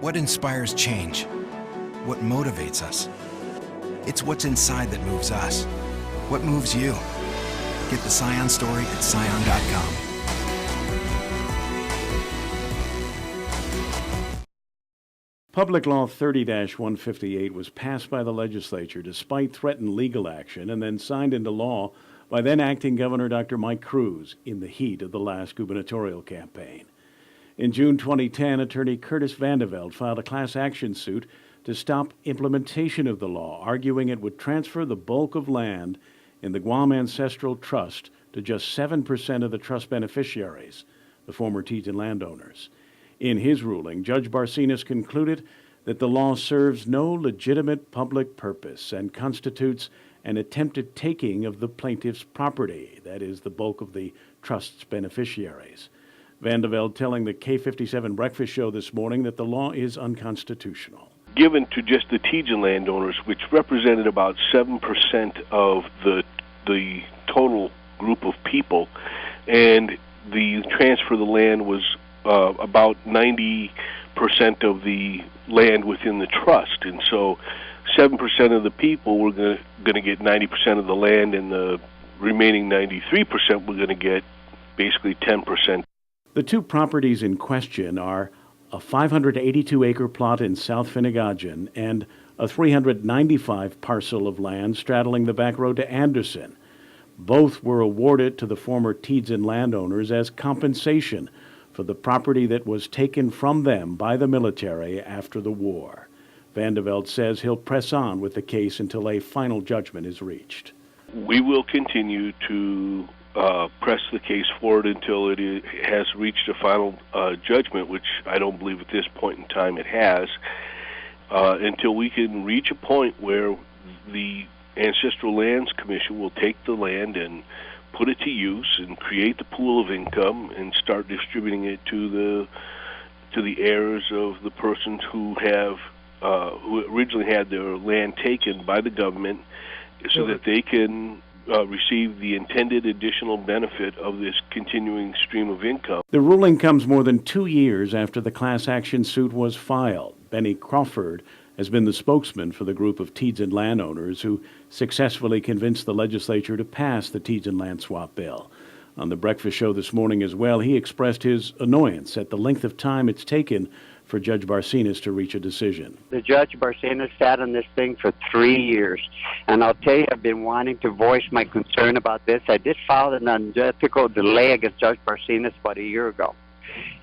What inspires change? What motivates us? It's what's inside that moves us. What moves you? Get the TIYAN story at TIYAN.com. Public Law 30-158 was passed by the legislature despite threatened legal action and then signed into law by then acting Governor Dr. Mike Cruz in the heat of the last gubernatorial campaign. In June 2010, attorney Curtis Vandeveld filed a class action suit to stop implementation of the law, arguing it would transfer the bulk of land in the Guam Ancestral Trust to just 7% of the trust beneficiaries, the former TIYAN landowners. In his ruling, Judge Barcenas concluded that the law serves no legitimate public purpose and constitutes an attempted taking of the plaintiff's property, that is, the bulk of the trust's beneficiaries. Vandeveld telling the K57 Breakfast Show this morning that the law is unconstitutional. Given to just the TIYAN landowners, which represented about 7% of the total group of people, and the transfer of the land was about 90% of the land within the trust, and so 7% of the people were going to get 90% of the land, and the remaining 93% were going to get basically 10%. The two properties in question are a 582-acre plot in South Finnegajon and a 395 parcel of land straddling the back road to Anderson. Both were awarded to the former TIYAN landowners as compensation for the property that was taken from them by the military after the war. Vandeveld says he'll press on with the case until a final judgment is reached. We will continue to press the case forward until it has reached a final judgment, which I don't believe at this point in time it has, until we can reach a point where the Ancestral Lands Commission will take the land and put it to use and create the pool of income and start distributing it to the heirs of the persons who originally had their land taken by the government, so that they can receive the intended additional benefit of this continuing stream of income. The ruling comes more than 2 years after the class action suit was filed. Benny Crawford has been the spokesman for the group of TIYAN landowners who successfully convinced the legislature to pass the TIYAN land swap bill. On the Breakfast Show this morning as well, he expressed his annoyance at the length of time it's taken for Judge Barcenas to reach a decision. The Judge Barcenas sat on this thing for 3 years, and I'll tell you, I've been wanting to voice my concern about this. I did file an unethical delay against Judge Barcenas about a year ago,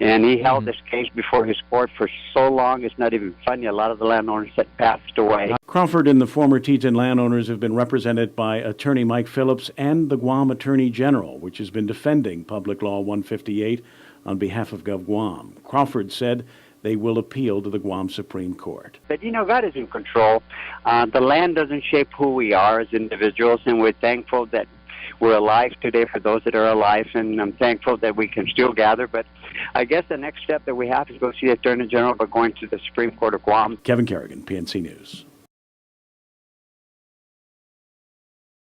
and he held this case before his court for so long it's not even funny. A lot of the landowners had passed away. Crawford and the former TIYAN landowners have been represented by attorney Mike Phillips and the Guam Attorney General, which has been defending Public Law 158 on behalf of Gov Guam. Crawford said they will appeal to the Guam Supreme Court. But, God is in control. The land doesn't shape who we are as individuals, and we're thankful that we're alive today for those that are alive, and I'm thankful that we can still gather. But I guess the next step that we have is go see the Attorney General by going to the Supreme Court of Guam. Kevin Kerrigan, PNC News.